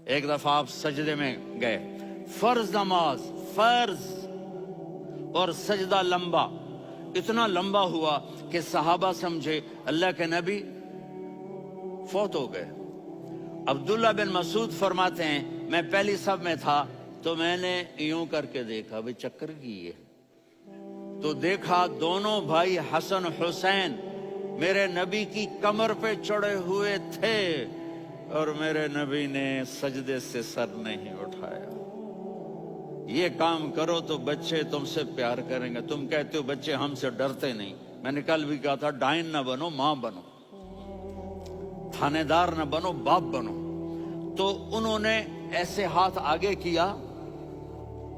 ایک دفعہ آپ سجدے میں گئے، فرض نماز، فرض، اور سجدہ لمبا، اتنا لمبا ہوا کہ صحابہ سمجھے اللہ کے نبی فوت ہو گئے۔ عبداللہ بن مسعود فرماتے ہیں میں پہلی صف میں تھا تو میں نے یوں کر کے دیکھا، بھئی چکر کی ہے، تو دیکھا دونوں بھائی حسن حسین میرے نبی کی کمر پہ چڑھے ہوئے تھے اور میرے نبی نے سجدے سے سر نہیں اٹھایا۔ یہ کام کرو تو بچے تم سے پیار کریں گے۔ تم کہتے ہو بچے ہم سے ڈرتے نہیں، میں نے کل بھی کہا تھا ڈائن نہ بنو، ماں بنو، تھانے دار نہ بنو، باپ بنو۔ تو انہوں نے ایسے ہاتھ آگے کیا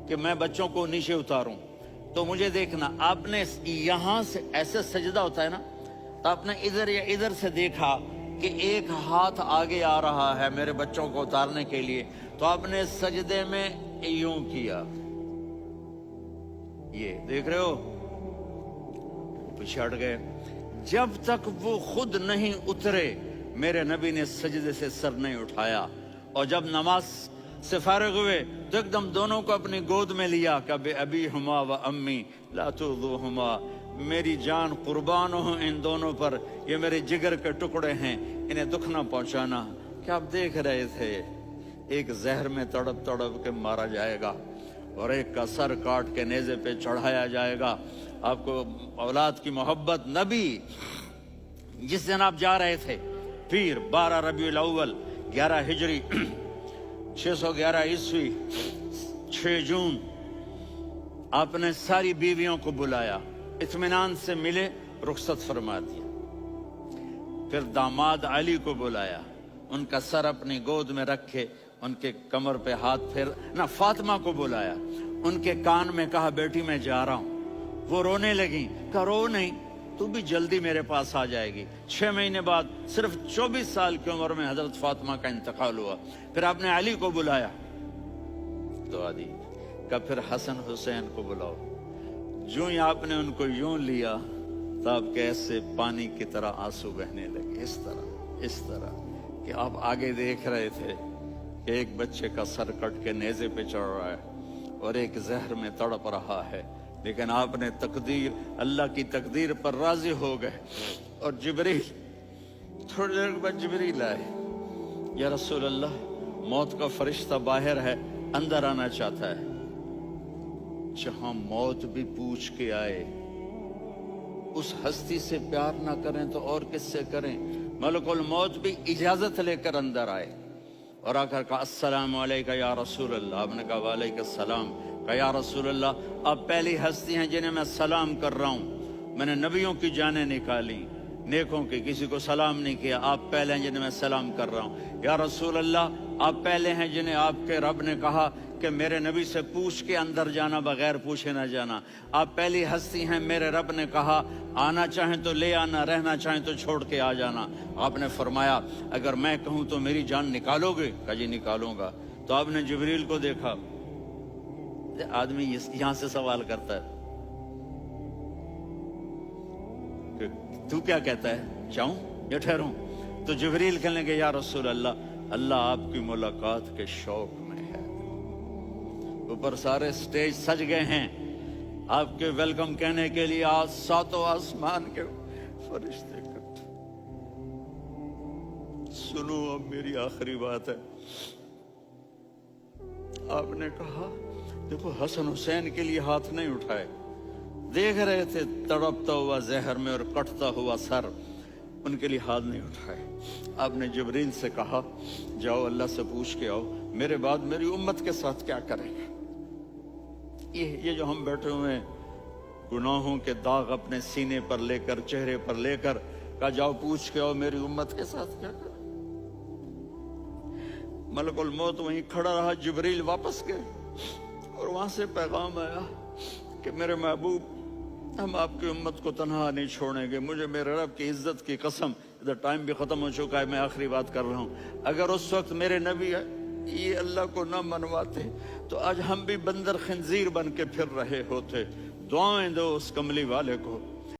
کہ میں بچوں کو نیچے اتاروں، تو مجھے دیکھنا، آپ نے یہاں سے ایسے سجدہ ہوتا ہے نا، تو آپ نے ادھر یا ادھر سے دیکھا کہ ایک ہاتھ آگے آ رہا ہے میرے بچوں کو اتارنے کے لیے، تو آپ نے سجدے میں یوں کیا، یہ دیکھ رہے ہو، پیچھے ہٹ گئے۔ جب تک وہ خود نہیں اترے میرے نبی نے سجدے سے سر نہیں اٹھایا، اور جب نماز سے فارغ ہوئے تو ایک دم دونوں کو اپنی گود میں لیا کہ ابی ہما و امی لا تؤذوہما، میری جان قربان ہو ان دونوں پر، یہ میرے جگر کے ٹکڑے ہیں، انہیں دکھ نہ پہنچانا۔ کیا آپ دیکھ رہے تھے ایک زہر میں تڑپ تڑپ کے مارا جائے گا اور ایک کا سر کاٹ کے نیزے پہ چڑھایا جائے گا۔ آپ کو اولاد کی محبت، نبی جس دن آپ جا رہے تھے پیر 12 ربیع الاول 11 ہجری 611 عیسوی 6 جون، آپ نے ساری بیویوں کو بلایا، اطمینان سے ملے، رخصت فرما دیا۔ پھر داماد علی کو بلایا، ان کا سر اپنی گود میں رکھے، ان کے کمر پہ ہاتھ پھیر نہ، فاطمہ کو بلایا، ان کے کان میں کہا بیٹی میں جا رہا ہوں۔ وہ رونے لگیں، کہا رو نہیں، تو بھی جلدی میرے پاس آ جائے گی۔ 6 مہینے بعد صرف 24 سال کی عمر میں حضرت فاطمہ کا انتقال ہوا۔ پھر آپ نے علی کو بلایا، دعا دی، کہا پھر حسن حسین کو بلاؤ۔ جو ہی آپ نے ان کو یوں لیا تو آپ کے ایسے پانی کی طرح آنسو بہنے لگے، اس طرح کہ آپ آگے دیکھ رہے تھے کہ ایک بچے کا سر کٹ کے نیزے پہ چڑھ رہا ہے اور ایک زہر میں تڑپ رہا ہے، لیکن آپ نے تقدیر، اللہ کی تقدیر پر راضی ہو گئے۔ اور جبریل، تھوڑی دیر بعد جبریل آئے، یا رسول اللہ موت کا فرشتہ باہر ہے، اندر آنا چاہتا ہے۔ جہاں موت بھی پوچھ کے آئے، اس ہستی سے پیار نہ کریں تو اور کس سے کریں؟ ملک الموت بھی اجازت لے کر اندر آئے اور آ کر کہا السلام علیکہ یا رسول اللہ۔ آپ نے کہا وعلیکم السلام۔ کہا یا رسول اللہ آپ پہلی ہستی ہیں جنہیں میں سلام کر رہا ہوں، میں نے نبیوں کی جانیں نکالی، نیکوں کی، کسی کو سلام نہیں کیا، آپ پہلے ہیں جنہیں میں سلام کر رہا ہوں۔ یا رسول اللہ آپ پہلے ہیں جنہیں آپ کے رب نے کہا کہ میرے نبی سے پوچھ کے اندر جانا، بغیر پوچھے نہ جانا۔ آپ پہلی ہستی ہیں، میرے رب نے کہا آنا چاہیں تو لے آنا، رہنا چاہیں تو چھوڑ کے آ جانا۔ آپ نے فرمایا اگر میں کہوں تو میری جان نکالو گے؟ کہا جی نکالوں گا۔ تو آپ نے جبریل کو دیکھا، آدمی یہاں سے سوال کرتا ہے کہ تو کیا کہتا ہے، جاؤں یا ٹھہروں؟ تو جبریل کہنے لگے یا رسول اللہ، اللہ آپ کی ملاقات کے شوق میں ہے۔ اوپر سارے سٹیج سج گئے ہیں آپ کے ویلکم کہنے کے لیے، آج 7 آسمان کے فرشتے اکٹھے۔ سنو اب میری آخری بات ہے۔ آپ نے کہا دیکھو حسن حسین کے لیے ہاتھ نہیں اٹھائے، دیکھ رہے تھے تڑپتا ہوا زہر میں اور کٹتا ہوا سر، ان کے لیے ہاتھ نہیں اٹھائے۔ آپ نے جبریل سے کہا جاؤ اللہ سے پوچھ کے آؤ میرے بعد میری امت کے ساتھ کیا کریں گے۔ یہ جو ہم بیٹھے ہوئے ہیں گناہوں کے داغ اپنے سینے پر لے کر، چہرے پر لے کر، کہا جاؤ پوچھ کے آؤ میری امت کے ساتھ کیا کریں۔ ملک الموت وہیں کھڑا رہا، جبریل واپس گئے اور وہاں سے پیغام آیا کہ میرے محبوب ہم آپ کی امت کو تنہا نہیں چھوڑیں گے، مجھے میرے رب کی عزت کی قسم، ادھر ٹائم بھی ختم ہو چکا ہے، میں آخری بات کر رہا ہوں، اگر اس وقت میرے نبی یہ اللہ کو نہ منواتے تو آج ہم بھی بندر خنزیر بن کے پھر رہے ہوتے۔ دعائیں دو اس کملی والے کو